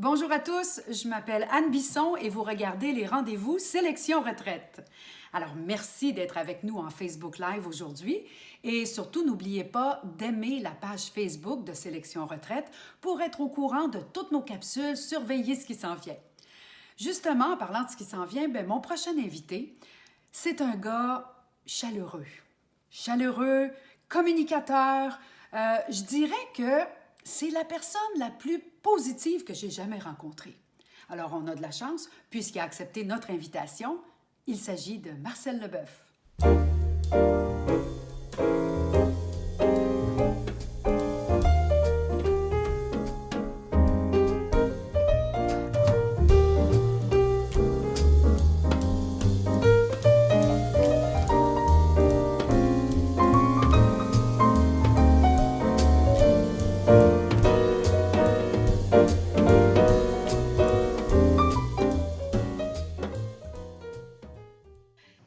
Bonjour à tous, je m'appelle Anne Bisson et vous regardez les rendez-vous Sélection Retraite. Alors, merci d'être avec nous en Facebook Live aujourd'hui et surtout, n'oubliez pas d'aimer la page Facebook de Sélection Retraite pour être au courant de toutes nos capsules, surveiller ce qui s'en vient. Justement, en parlant de ce qui s'en vient, mon prochain invité, c'est un gars chaleureux. Chaleureux, communicateur. Je dirais que c'est la personne la plus positive que j'ai jamais rencontrée. Alors, on a de la chance, puisqu'il a accepté notre invitation. Il s'agit de Marcel Leboeuf.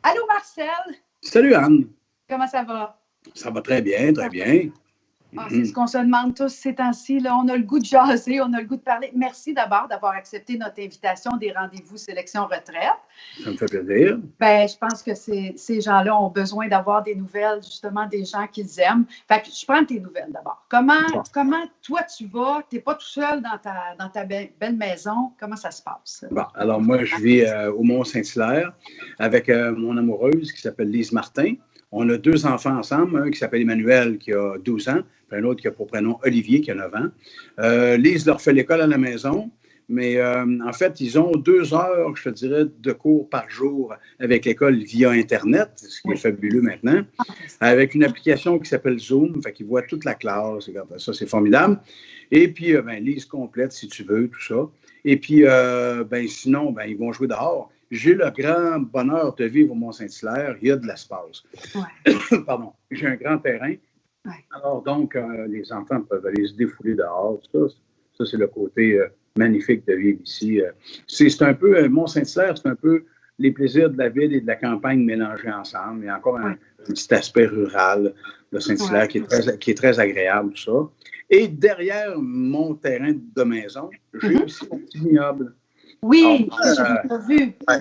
Allô, Marcel! Salut Anne! Comment ça va? Ça va très bien, très bien. C'est ce qu'on se demande tous ces temps-ci. Là. On a le goût de jaser, on a le goût de parler. Merci d'abord d'avoir accepté notre invitation des rendez-vous Sélection Retraite. Ça me fait plaisir. Je pense que ces gens-là ont besoin d'avoir des nouvelles, justement, des gens qu'ils aiment. Fait que je prends tes nouvelles d'abord. Comment toi, tu vas? Tu n'es pas tout seul dans ta belle maison. Comment ça se passe? Bon, alors moi, je vis au Mont-Saint-Hilaire avec mon amoureuse qui s'appelle Lise Martin. On a 2 enfants ensemble, un qui s'appelle Emmanuel qui a 12 ans, puis un autre qui a pour prénom Olivier qui a 9 ans. Lise leur fait l'école à la maison, mais en fait, ils ont 2 heures, je te dirais, de cours par jour avec l'école via Internet, ce qui est fabuleux maintenant, avec une application qui s'appelle Zoom, fait qu'ils voient toute la classe, ça c'est formidable. Et puis, Lise complète si tu veux, tout ça. Et puis, sinon, ils vont jouer dehors. J'ai le grand bonheur de vivre au Mont-Saint-Hilaire. Il y a de l'espace. Ouais. Pardon. J'ai un grand terrain. Ouais. Alors, donc, les enfants peuvent aller se défouler dehors. Ça c'est le côté magnifique de vivre ici. C'est un peu, Mont-Saint-Hilaire, c'est un peu les plaisirs de la ville et de la campagne mélangés ensemble. Il y a encore un petit aspect rural de Saint-Hilaire qui est très agréable, tout ça. Et derrière mon terrain de maison, j'ai aussi mon petit vignoble. Oui, j'ai vu. Ouais.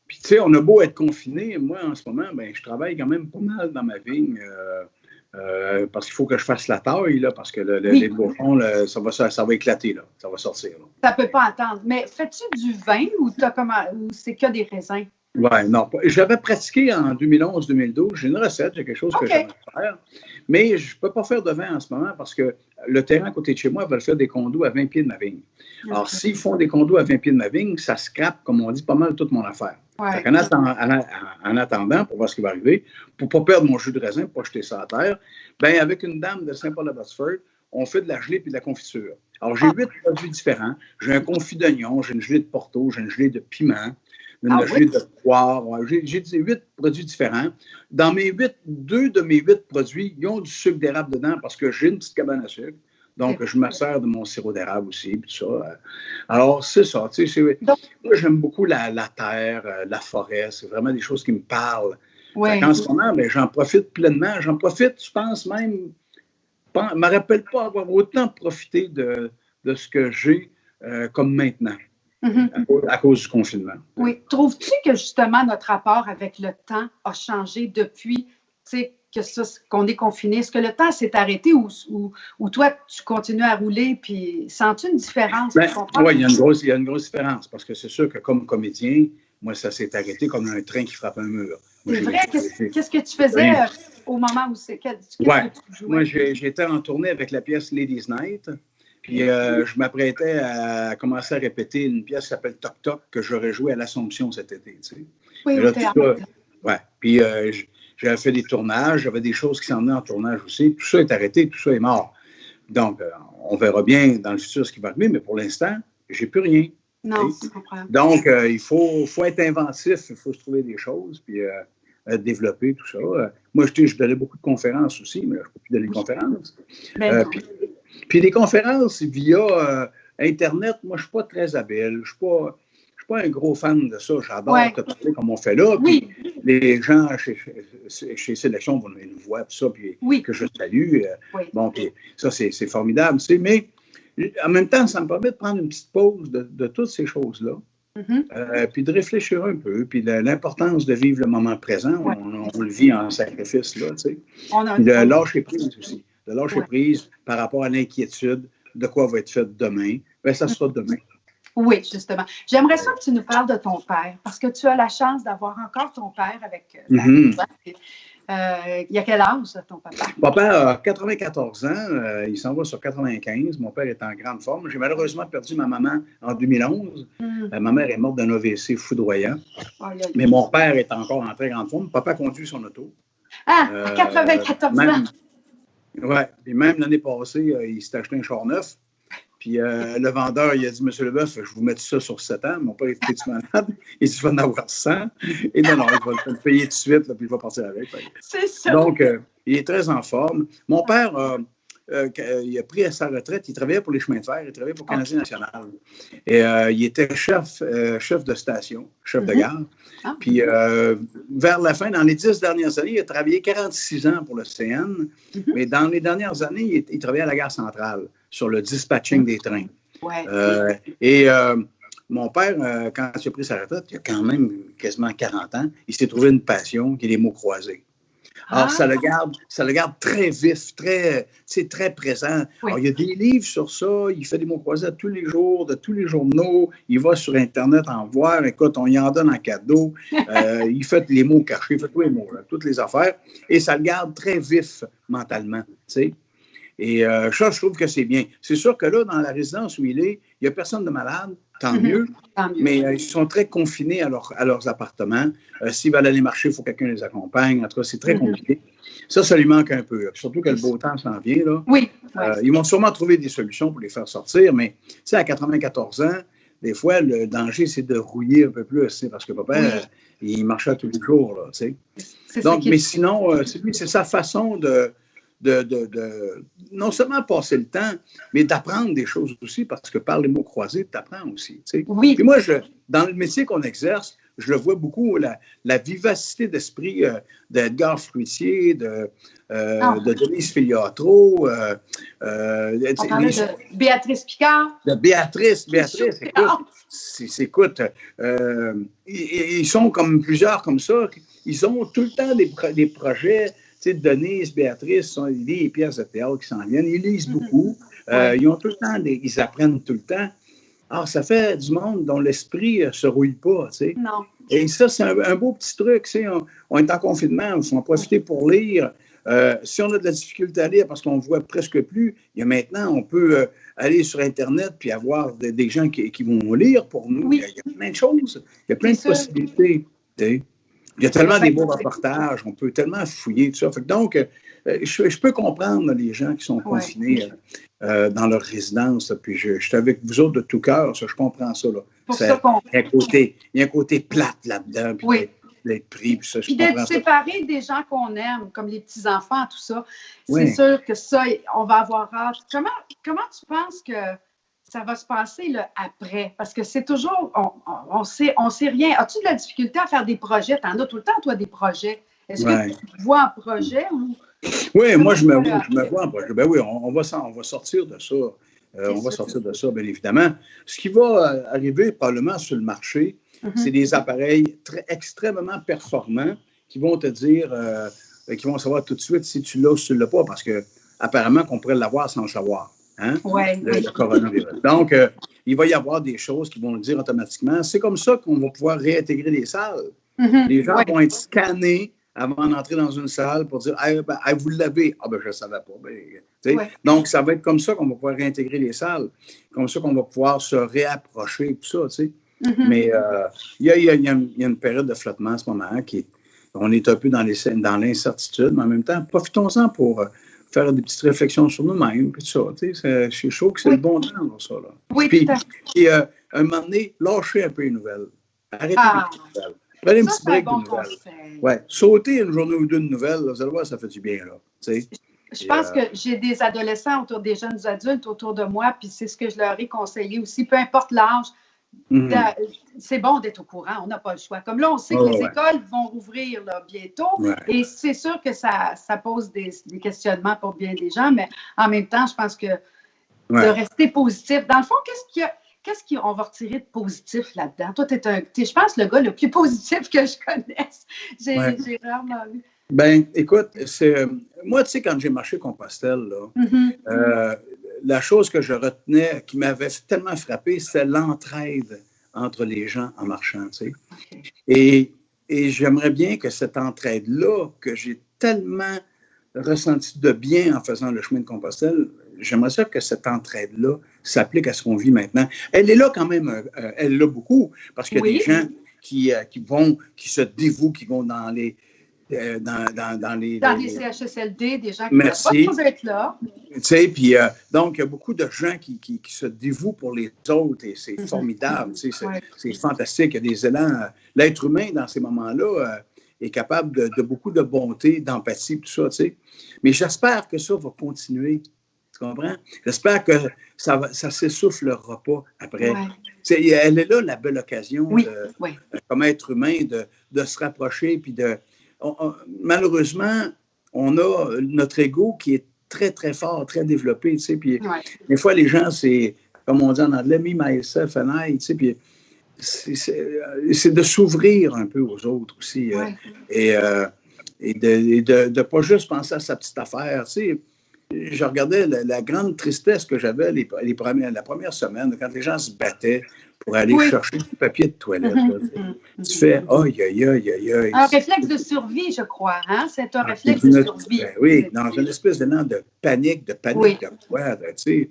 Puis, tu sais, on a beau être confiné. Moi, en ce moment, je travaille quand même pas mal dans ma vigne parce qu'il faut que je fasse la taille, là, parce que les bouchons, ça va éclater, là. Ça va sortir. Là. Ça ne peut pas attendre. Mais fais-tu du vin ou c'est que des raisins? Oui, non. J'avais pratiqué en 2011-2012. J'ai une recette, j'ai quelque chose que j'aimerais faire. Mais je ne peux pas faire de vin en ce moment parce que le terrain à côté de chez moi veulent faire des condos à 20 pieds de ma vigne. Alors, s'ils font des condos à 20 pieds de ma vigne, ça scrape, comme on dit, pas mal toute mon affaire. Ouais. En attendant, pour voir ce qui va arriver, pour ne pas perdre mon jus de raisin, pour pas jeter ça à terre, avec une dame de Saint-Paul-de-Botsford, on fait de la gelée et de la confiture. Alors, j'ai 8 produits différents. J'ai un confit d'oignon, j'ai une gelée de Porto, j'ai une gelée de piment, une gelée de poire. J'ai 8 produits différents. Dans mes 2 de mes 8 produits, ils ont du sucre d'érable dedans parce que j'ai une petite cabane à sucre. Donc, je me sers de mon sirop d'érable aussi, puis tout ça. Alors, c'est ça. Tu sais, moi, j'aime beaucoup la terre, la forêt. C'est vraiment des choses qui me parlent. Ouais. En ce moment, j'en profite pleinement. J'en profite, je pense même, je ne me rappelle pas avoir autant profité de ce que j'ai comme maintenant. À cause du confinement. Oui. Trouves-tu que justement notre rapport avec le temps a changé depuis qu'on est confiné? Est-ce que le temps s'est arrêté ou toi, tu continues à rouler puis sens-tu une différence? Oui, il y a une grosse différence parce que c'est sûr que comme comédien, moi, ça s'est arrêté comme un train qui frappe un mur. C'est vrai? Qu'est-ce que tu faisais au moment où c'est? Oui. Moi, j'étais en tournée avec la pièce Ladies Night. Puis je m'apprêtais à commencer à répéter une pièce qui s'appelle Toc Toc que j'aurais joué à l'Assomption cet été. Tu sais. Oui, au théâtre. Ouais. Puis j'avais fait des tournages, j'avais des choses qui s'en venaient en tournage aussi. Tout ça est arrêté, tout ça est mort. Donc, on verra bien dans le futur ce qui va arriver, mais pour l'instant, j'ai plus rien. Non, je comprends. Donc, il faut être inventif, il faut se trouver des choses, puis développer tout ça. Moi, je donnais beaucoup de conférences aussi, mais je ne peux plus donner de conférences. Puis les conférences via Internet, moi, je ne suis pas très habile. Je ne suis pas un gros fan de ça. J'adore te parler comme on fait là. Puis les gens chez Sélection nous voient, tout ça, puis que je salue. Bon, puis ça, c'est formidable. Mais en même temps, ça me permet de prendre une petite pause de toutes ces choses-là. Puis de réfléchir un peu, puis l'importance de vivre le moment présent, on le vit en sacrifice, là, tu sais. Puis de lâcher prise aussi, de lâcher prise par rapport à l'inquiétude de quoi va être fait demain. Bien, ça sera demain. Oui, justement. J'aimerais ça que tu nous parles de ton père, parce que tu as la chance d'avoir encore ton père avec toi. Il y a quel âge, ton papa? Mon père a 94 ans, il s'en va sur 95. Mon père est en grande forme. J'ai malheureusement perdu ma maman en 2011. Ma mère est morte d'un AVC foudroyant. Mais mon père est encore en très grande forme. Papa conduit son auto. Ah, à 94 ans! Oui, et même l'année passée, il s'est acheté un char neuf. Puis le vendeur, il a dit, Monsieur Leboeuf, je vous mets ça sur 7 ans. Mon père est petit malade. Il dit, je vais en avoir 100. Et non, il va le payer tout de suite, là, puis il va partir avec. C'est ça. Donc, il est très en forme. Mon père, il a pris à sa retraite. Il travaillait pour les chemins de fer. Il travaillait pour Canadien National. Et il était chef de station, chef de gare. Puis, vers la fin, dans les 10 dernières années, il a travaillé 46 ans pour le CN. Mais dans les dernières années, il travaillait à la gare centrale, sur le dispatching des trains. Mon père, quand il a pris sa retraite, il y a quand même quasiment 40 ans, il s'est trouvé une passion qui est les mots croisés. Alors, ça le garde très vif, très présent. Alors, il y a des livres sur ça, il fait des mots croisés à tous les jours, de tous les journaux, il va sur Internet en voir, écoute, on y en donne en cadeau, il fait les mots cachés, il fait tous les mots, là, toutes les affaires, et ça le garde très vif mentalement, tu sais. Et ça, je trouve que c'est bien. C'est sûr que là, dans la résidence où il est, il n'y a personne de malade, tant mieux. Mais ils sont très confinés à leurs appartements. S'ils veulent aller marcher, il faut que quelqu'un les accompagne. En tout cas, c'est très compliqué. Ça lui manque un peu. Surtout que le beau temps s'en vient. Là. Ils vont sûrement trouver des solutions pour les faire sortir, mais à 94 ans, des fois, le danger, c'est de rouiller un peu plus, parce que papa, il marchait tous les jours. Là, donc, mais sinon, c'est sa façon de non seulement passer le temps, mais d'apprendre des choses aussi, parce que par les mots croisés, tu apprends aussi. Puis moi, dans le métier qu'on exerce, je le vois beaucoup, la vivacité d'esprit d'Edgar Fruitier, de Denise Filiatro. On parlait de Béatrice Picard. De Béatrice, écoute, ils sont comme plusieurs comme ça. Ils ont tout le temps des projets. Denise, Béatrice, sont des pièces de théâtre qui s'en viennent. Ils lisent beaucoup. Ils ont tout le temps, ils apprennent tout le temps. Alors, ça fait du monde dont l'esprit ne se rouille pas. Non. Et ça, c'est un beau petit truc. On est en confinement, il faut en profiter pour lire. Si on a de la difficulté à lire parce qu'on ne voit presque plus, maintenant, on peut aller sur Internet puis avoir des gens qui vont lire pour nous. Il y a plein de choses. Il y a plein de possibilités. Il y a tellement des beaux reportages, on peut tellement fouiller tout ça. Donc, je peux comprendre les gens qui sont confinés dans leur résidence. Puis je suis avec vous autres de tout cœur, je comprends ça. Là. Il y a un côté plate là-dedans, puis d'être pris. Puis ça, puis d'être séparé des gens qu'on aime, comme les petits-enfants, tout ça. C'est sûr que ça, on va avoir hâte. Comment tu penses que ça va se passer là, après? Parce que c'est toujours, on sait rien. As-tu de la difficulté à faire des projets? Tu en as tout le temps, toi, des projets. Est-ce que tu te vois en projet? Oui, moi, je me vois en projet. Ben oui, on va sortir de ça. On va sortir de ça, bien évidemment. Ce qui va arriver probablement sur le marché, c'est des appareils extrêmement performants qui vont te dire, qui vont savoir tout de suite si tu l'as ou si tu ne l'as pas, parce qu'apparemment qu'on pourrait l'avoir sans le savoir. Le coronavirus. Donc, il va y avoir des choses qui vont le dire automatiquement. C'est comme ça qu'on va pouvoir réintégrer les salles. Les gens vont être scannés avant d'entrer dans une salle pour dire vous l'avez. Ah, ben, je ne savais pas. Donc, ça va être comme ça qu'on va pouvoir réintégrer les salles. Comme ça qu'on va pouvoir se réapprocher, tout ça. Mais il y a une période de flottement en ce moment on est un peu dans l'incertitude, mais en même temps, profitons-en pour faire des petites réflexions sur nous-mêmes, puis ça, je trouve que c'est le bon temps pour ça, là. Oui, puis, un moment donné, lâchez un peu les nouvelles. Arrêtez les nouvelles. Prenez un petit break de nouvelles. Sauter une journée ou deux de nouvelles, là, vous allez voir, ça fait du bien, là. Je pense que j'ai des adolescents des jeunes adultes autour de moi, puis c'est ce que je leur ai conseillé aussi, peu importe l'âge. C'est bon d'être au courant, on n'a pas le choix. Comme là, on sait que les écoles vont rouvrir là, bientôt et c'est sûr que ça pose des questionnements pour bien des gens, mais en même temps, je pense que de rester positif. Dans le fond, qu'est-ce qu'on va retirer de positif là-dedans? Toi, t'es, je pense, le gars le plus positif que je connaisse. J'ai rarement vu. Ben, écoute, moi, tu sais, quand j'ai marché Compostelle, là, la chose que je retenais, qui m'avait tellement frappé, c'est l'entraide entre les gens en marchant, tu sais. Okay. Et j'aimerais bien que cette entraide-là, que j'ai tellement ressenti de bien en faisant le chemin de Compostelle, j'aimerais ça que cette entraide-là s'applique à ce qu'on vit maintenant. Elle est là quand même, elle l'a beaucoup, parce qu'il y a des gens qui se dévouent, qui vont dans les CHSLD, des gens qui ne peuvent pas être là. Tu sais, puis donc, il y a beaucoup de gens qui se dévouent pour les autres et c'est formidable, tu sais, c'est fantastique. Il y a des élans. L'être humain, dans ces moments-là, est capable de beaucoup de bonté, d'empathie, tout ça, tu sais. Mais j'espère que ça va continuer. Tu comprends? J'espère que ça s'essoufflera pas après. Ouais. Elle est là, la belle occasion, comme être humain, de se rapprocher, puis malheureusement, on a notre ego qui est très, très fort, très développé, tu sais, puis des fois, les gens, c'est, comme on dit en anglais, me, myself and I, tu sais, puis c'est de s'ouvrir un peu aux autres aussi, et de pas juste penser à sa petite affaire, tu sais. Je regardais la grande tristesse que j'avais la première semaine, quand les gens se battaient pour aller chercher du papier de toilette. Là, tu fais « aïe, aïe, aïe, aïe, aïe ». Un réflexe de survie, je crois. Hein? C'est un réflexe de survie. Ben oui, dans une espèce de panique de quoi, tu sais.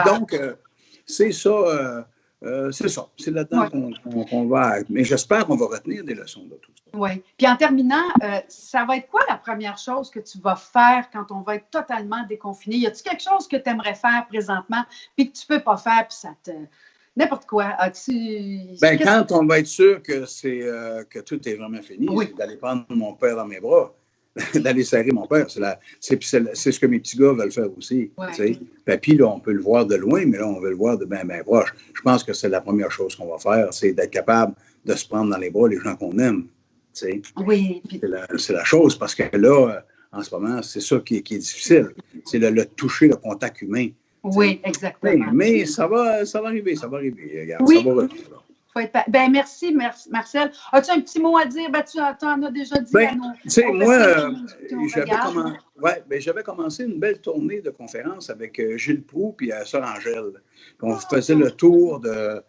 Donc, c'est ça. C'est là-dedans qu'on va. Mais j'espère qu'on va retenir des leçons de tout ça. Oui. Puis en terminant, ça va être quoi la première chose que tu vas faire quand on va être totalement déconfiné? Y a-t-il quelque chose que tu aimerais faire présentement puis que tu ne peux pas faire puis ça te. N'importe quoi. Quand on va être sûr que tout est vraiment fini, c'est d'aller prendre mon père dans mes bras, d'aller serrer mon père. C'est ce que mes petits gars veulent faire aussi. Papy, là, on peut le voir de loin, mais là, on veut le voir de bien proche. Je pense que c'est la première chose qu'on va faire, c'est d'être capable de se prendre dans les bras les gens qu'on aime. T'sais. Oui. C'est la chose, parce que là, en ce moment, c'est ça qui est difficile. C'est le toucher, le contact humain. Oui, exactement. Mais ça va arriver. Regarde, ça va revenir. Merci, Marcel. As-tu un petit mot à dire? Tu en as déjà dit à nos... Tu sais, moi, j'avais commencé une belle tournée de conférences avec Gilles Proulx et Sœur Angèle. On faisait le tour de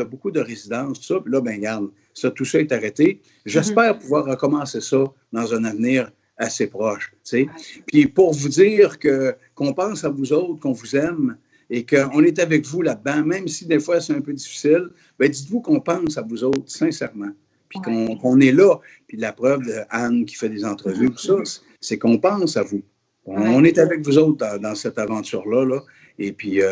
beaucoup de résidences, tout ça. Puis là, regarde, tout ça est arrêté. J'espère pouvoir recommencer ça dans un avenir assez proche. Puis pour vous dire qu'on pense à vous autres, qu'on vous aime et qu'on est avec vous là-dedans, même si des fois c'est un peu difficile, dites-vous qu'on pense à vous autres, sincèrement. Puis qu'on est là. Puis la preuve de Anne qui fait des entrevues, tout ça, c'est qu'on pense à vous. On est avec vous autres dans cette aventure-là. Là. Et puis,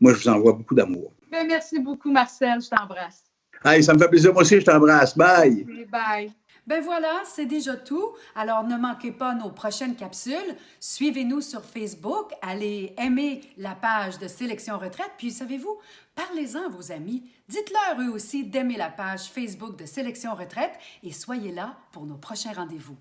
moi, je vous envoie beaucoup d'amour. Merci beaucoup, Marcel. Je t'embrasse. Hey, ça me fait plaisir. Moi aussi, je t'embrasse. Bye. Bye. Ben voilà, c'est déjà tout. Alors, ne manquez pas nos prochaines capsules. Suivez-nous sur Facebook. Allez aimer la page de Sélection Retraite. Puis, savez-vous, parlez-en à vos amis. Dites-leur eux aussi d'aimer la page Facebook de Sélection Retraite et soyez là pour nos prochains rendez-vous.